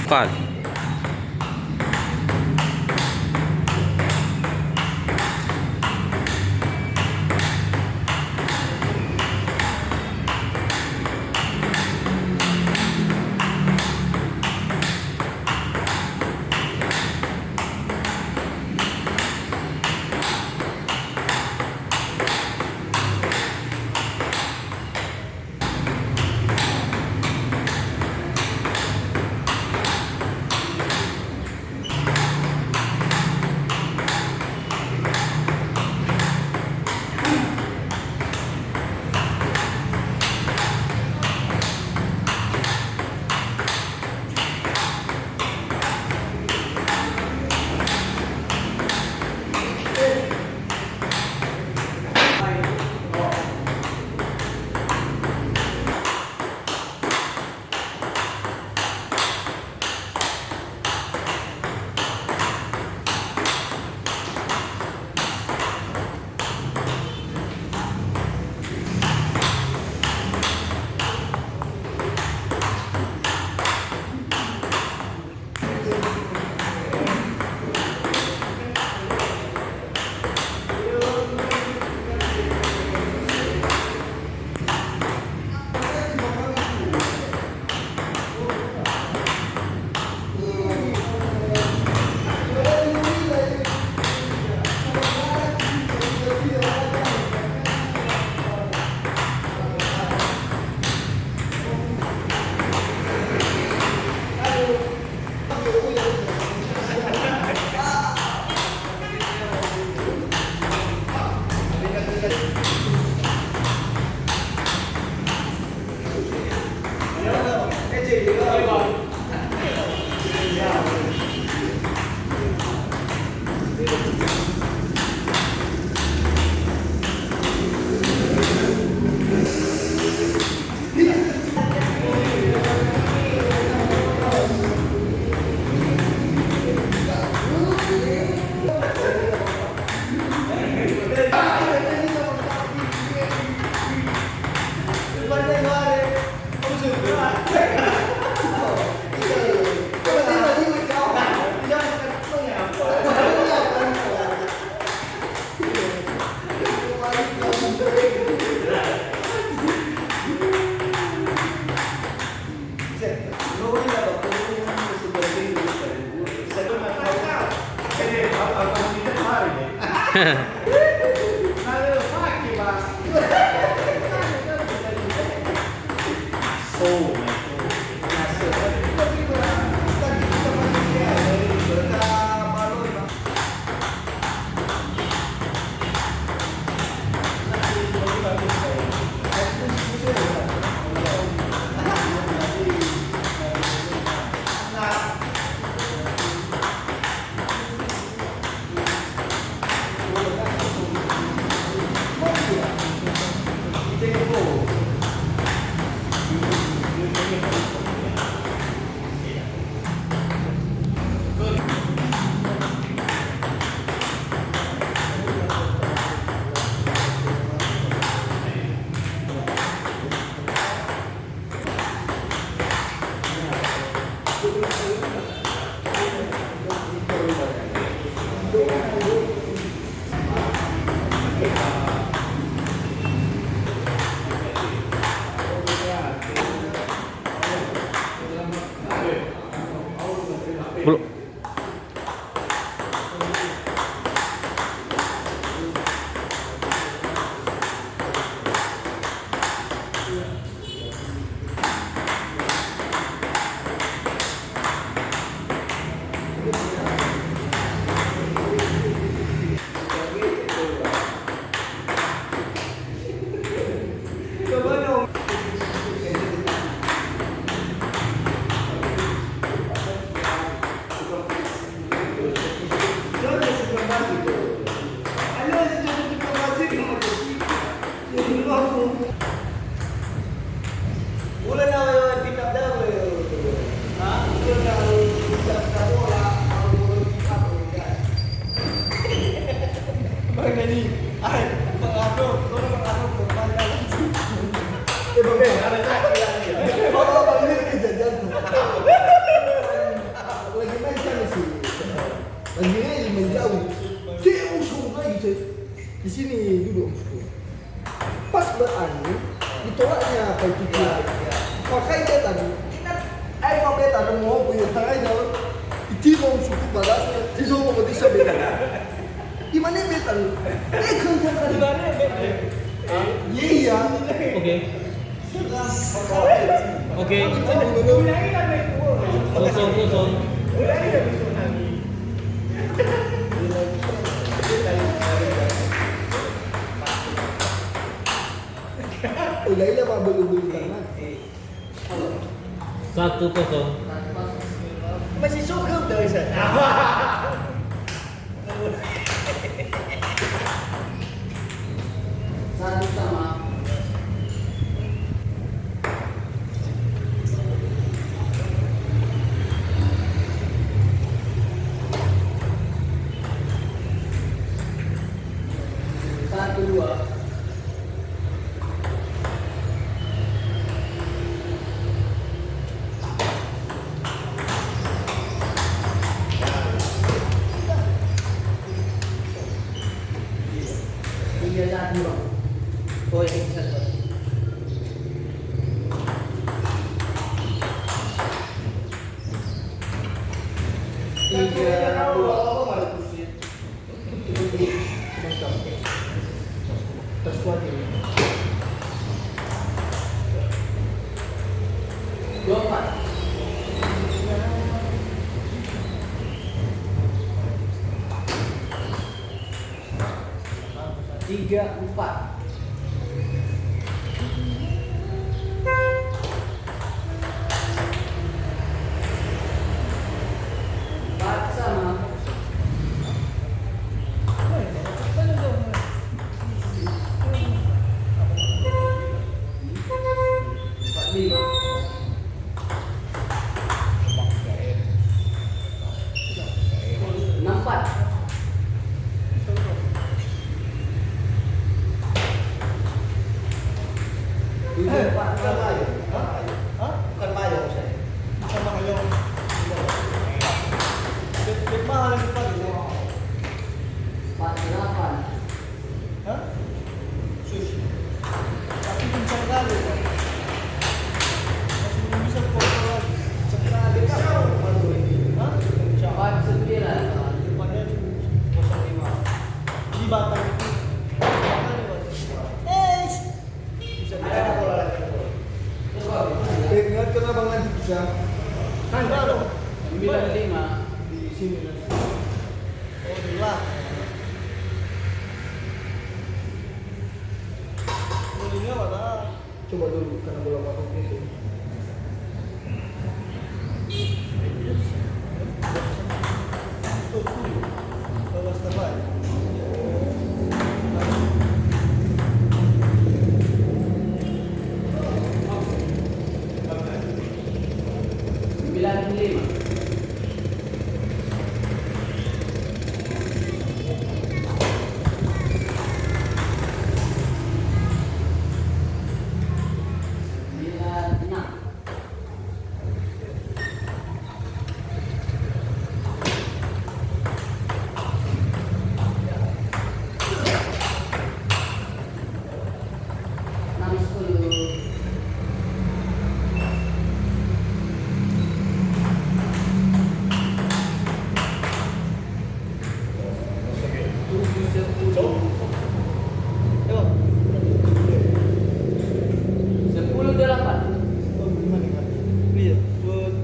Bukan. Belum. sini duduk. Pas berangin, ditolaknya apa itu dia. Makanya dia tadi, ai mau beta mau punya tangan dalam. Itu mau suku balasnya, itu mau bisa beta. Gimana beta? Kan. Gimana beta? Iya. Oke. Kosong. Udah iya pak belum tangan. 1-0. Masih suka udah bisa. Satu sama. Satu dua. Tiga satu bang. Oh yang satu. Tiga dua. Terkuat ini. 24. Tiga empat. Empat sama. Empat lima. Enam empat. Tujuh empat. Bukan mayo saya. Sama kayak mahal lagi pak. Empat delapan. Hah? Sushi. Tapi kencang kali pak. Masih belum bisa kontrol lagi. Kencang kali kan? Hah? Kencang. Empat sembilan. Depannya 05. Di batang itu. Bisa Ada bola lagi. ingat kenapa nanti bisa? Kan baru. 95. Di sini nanti. Oh dua. Bolehnya mana? Coba dulu karena bola patok itu. Bawas terbaik. Sembilan lima. Sembilan enam. Enam sepuluh. Tujuh sepuluh. Sepuluh delapan. Oh, gimana kan? Iya, buat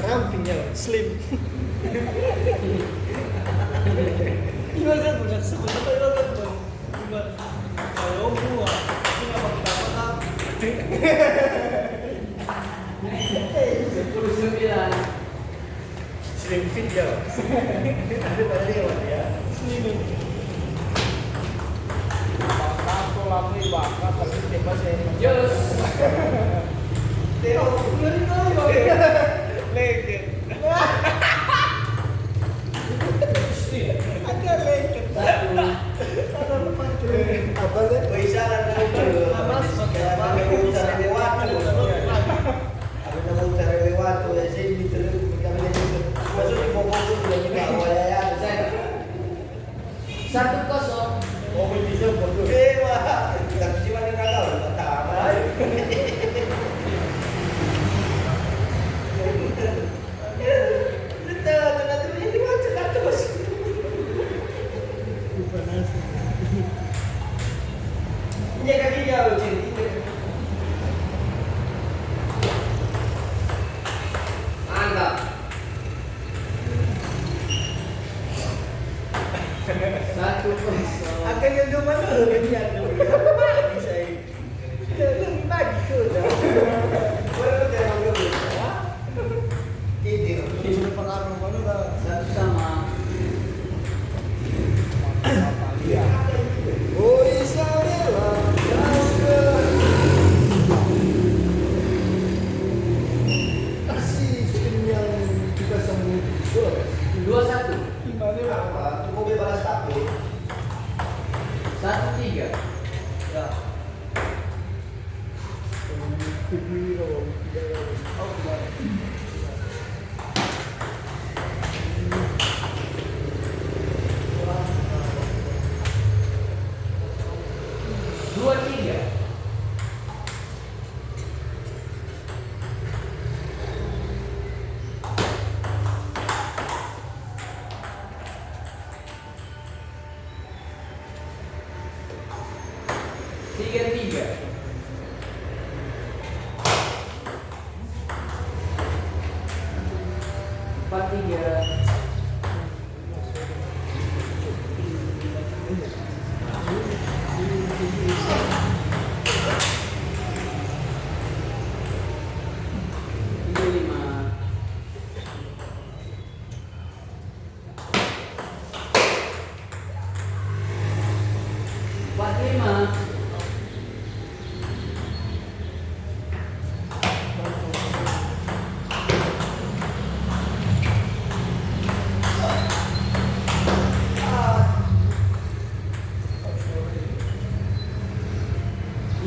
rampingnya slim. Gimana sih punya sebenarnya itu kan cuma kalau buah ini apa kita makan? Sepuluh sembilan. Slim fit ya. Ada pada dia ya. Slim. Satu lapis bakal tapi tiba saya. Jos. Teo, dari tahu ya. Leket. Ada leket. Satu. Ada apa tuh? Apa deh? Bisa lah Mas, Ada mau cari lewat. Ada mau cari lewat ya sini terus kami itu. Masuk di pokok itu lagi bawa ya. Satu kosong. kakinya loh, Cin. Injek kaki. Mantap. Satu kosong. Akan yang di mana dia dulu? Bagi saya. Lebih bagi ke dah. Baru jangan dulu. Ini Ini pengaruh mana dah? Satu sama. Oh Isabella, kasih tim yang kita sambut bola. 2-1. Gimana ya? apa? Cukup bebas tapi. 1-3. Ya. Dua tiga. Tiga tiga. Empat tiga. Tiga lima. Empat lima.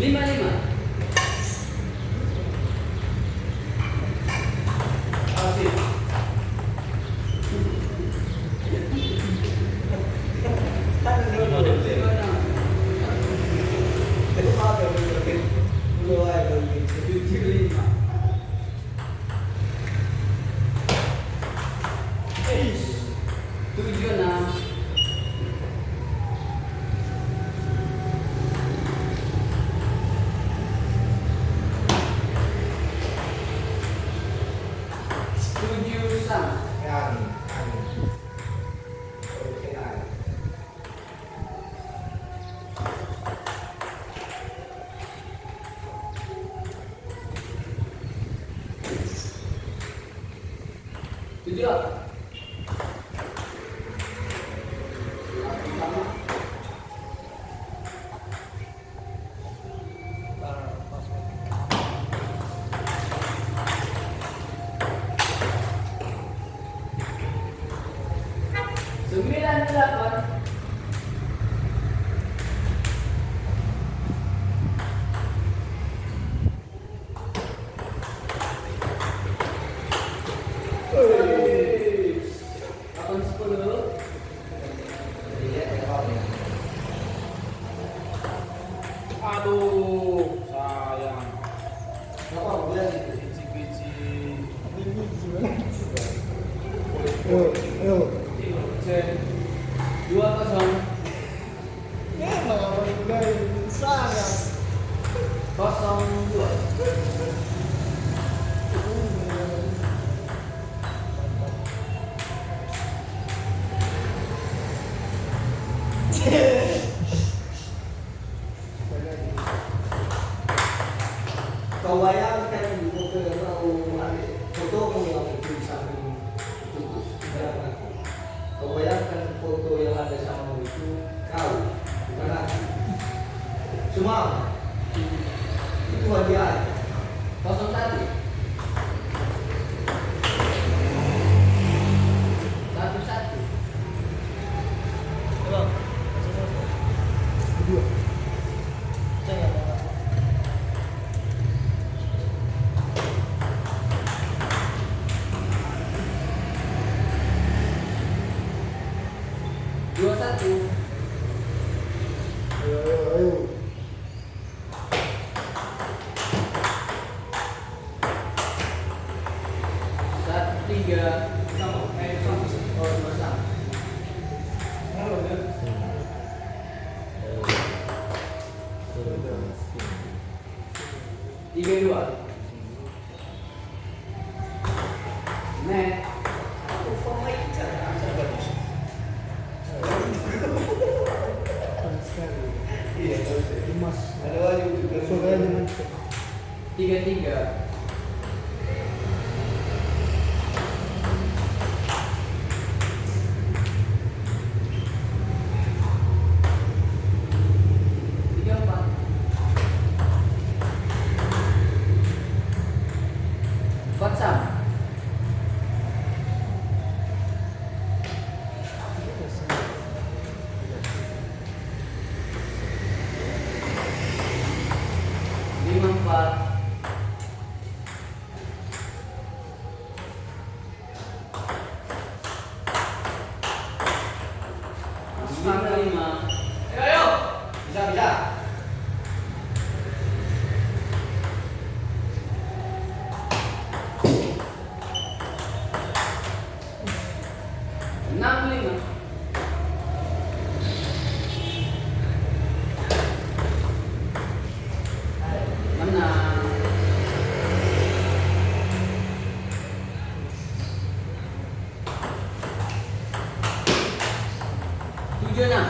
Lima lima. Asik. Tujuh lima. Tujuh enam. Tujuh sama. Tujuh delapan. Sama. Sembilan delapan. Delapan sepuluh. Aduh, sayang. Ayo, ayo. Cek. Dua kosong. Sayang. Kosong dua. Kau bayangkan di foto yang kau ambil, foto yang itu di samping itu, jangan. Kau bayangkan foto yang ada sama itu, kau, bukan aku. Cuma itu hadiah. Kosong satu. Satu satu. Kedua. Dua satu. Ayo, ayo, ayo. Satu tiga. Sama. Sama. Oh dua sama. Halo, ya. 3-2. Net. Iya, Emas. ada lagi juga. Soalnya dengan 3-3. Tiga empat. Empat sama. Lima empat. Lima lima. Ayo. Bisa, bisa. Enam lima. Menang. Tujuh enam.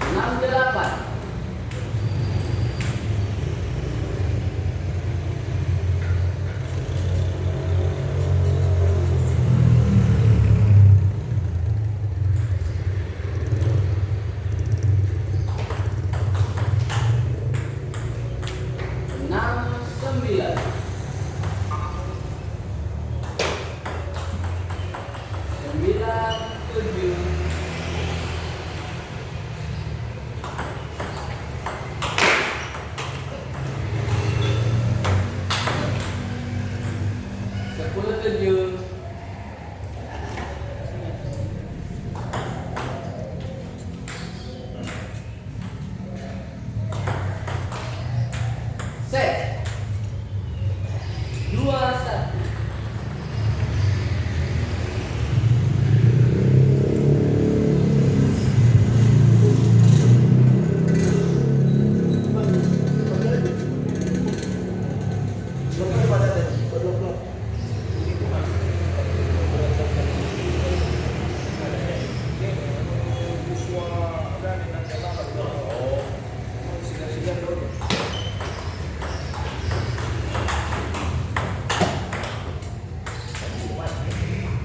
Enam delapan. Enam sembilan. Sembilan tujuh. Sepuluh tujuh. Set. Dua satu.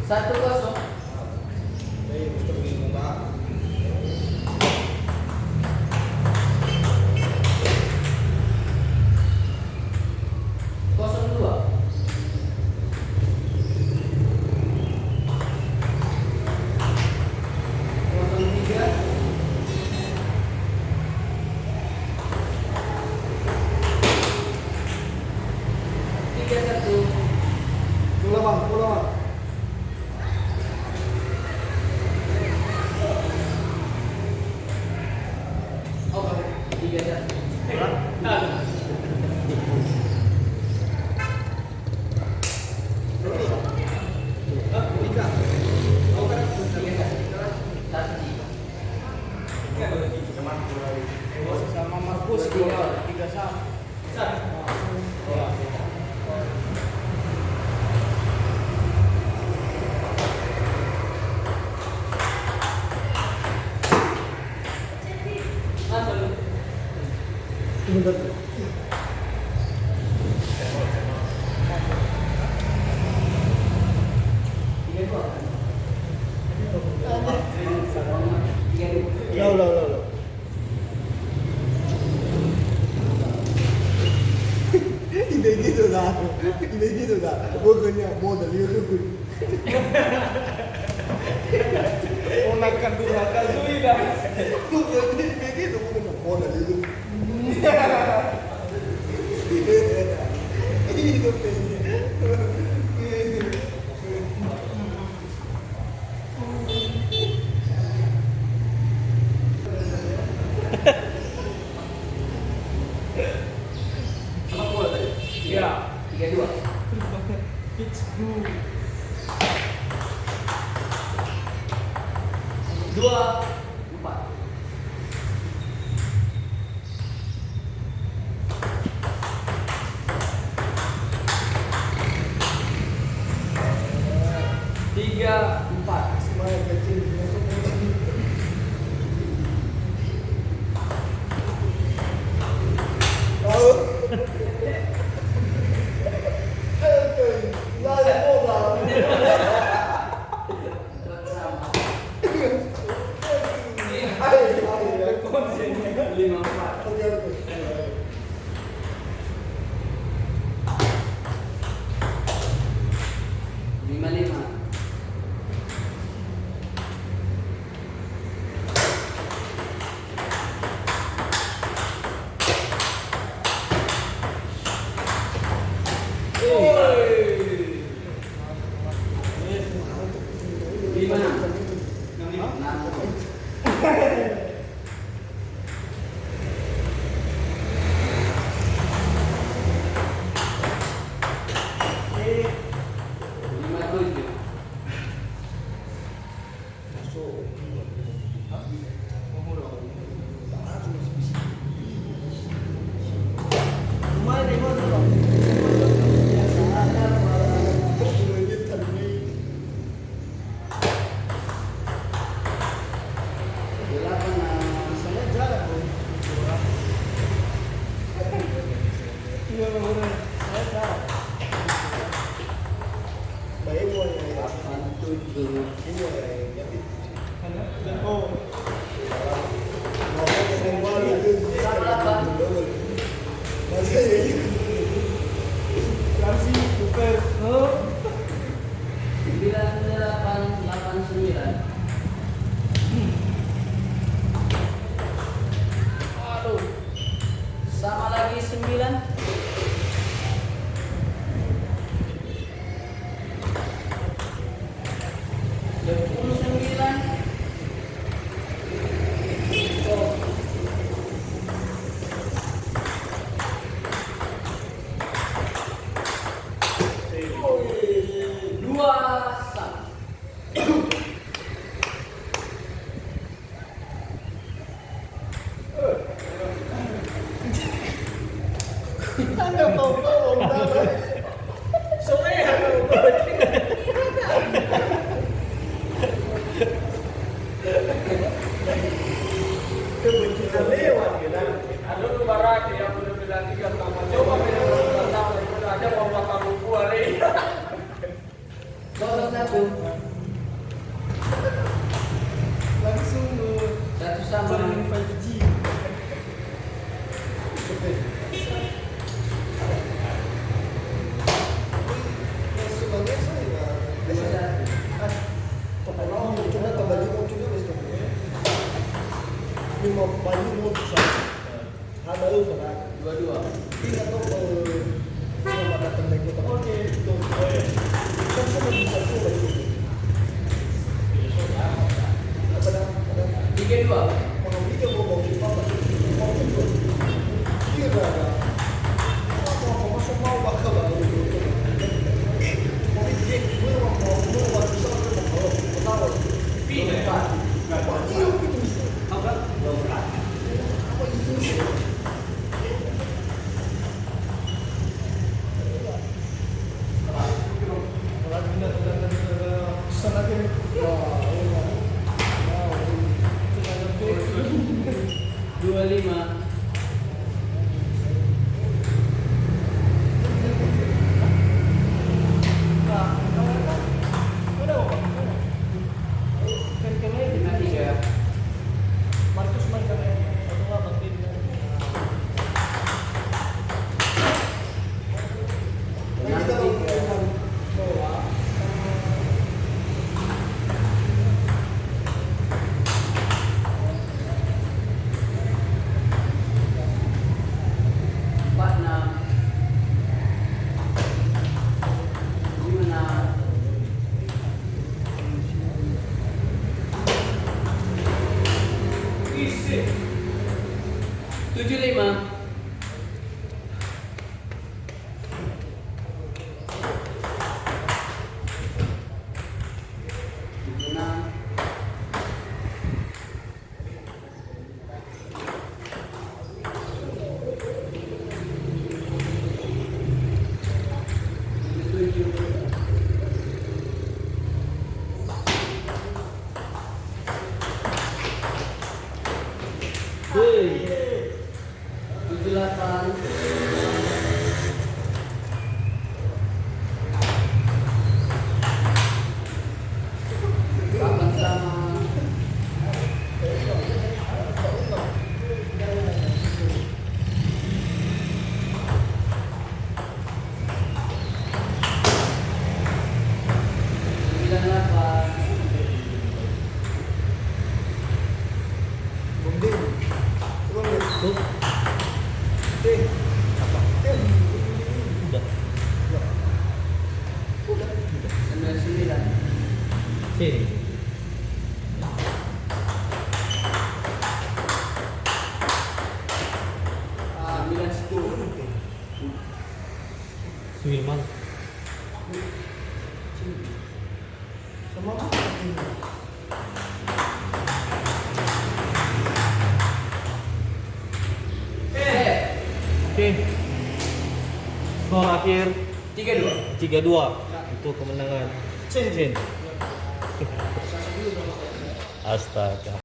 Satu kosong. Kosong dua. Kosong tiga. Tiga satu. pulau bang, pulau bang. Oh, tiga satu. Tiga. Tiga satu. Satu. Sama Markus tiga sama. Satu. Sebentar. Tiga dua. Tiga dua. Lo. Ide gitu dah. Bukannya modal itu. Ponakan durhaka Zui dah. Bukannya begitu, bukan modal itu. Itu Iya. Tiga dua. Fix dulu. 2, 4. Tiga, 4. Semuanya kecil. Tahu? Lari bola. Sama. Ayo, 5, 4. oke. Lima, 5. Lima, 6. Lima, 7. Delapan, 7. Sembilan, 8, 8, 9. Aduh. Sama lagi 9. 10, 9. Dua, sama. Ada tuh barak yang udah bilang 3 tambah. Coba beda tambah itu aja mau bakal buku hari. 0, 1. Langsung Satu sama. 5G. Sebenarnya saya Dua, 1. coba tambah 5 juga bisa. 5 banyak mau bisa. Ada lu kan? 2, 2. Tiga tuh sama datang lagi. Oke, itu. Kan sama bisa tuh lagi. Ada 3, 2. kalau dia mau kita mau itu. Iya ada. Mau semua bakal baru. Mau dia gue mau bisa mau tahu. Empat. Iya gitu. Apa? Apa itu? Dua, 5. Lima, 3. Markus main kan ya? Atau nggak nanti Enam, 3. Sini. Sembilan sepuluh. Suilman. Sama apa ini? Oke. Skor akhir 3-2. 3-2 untuk kemenangan Cincin. Astaga.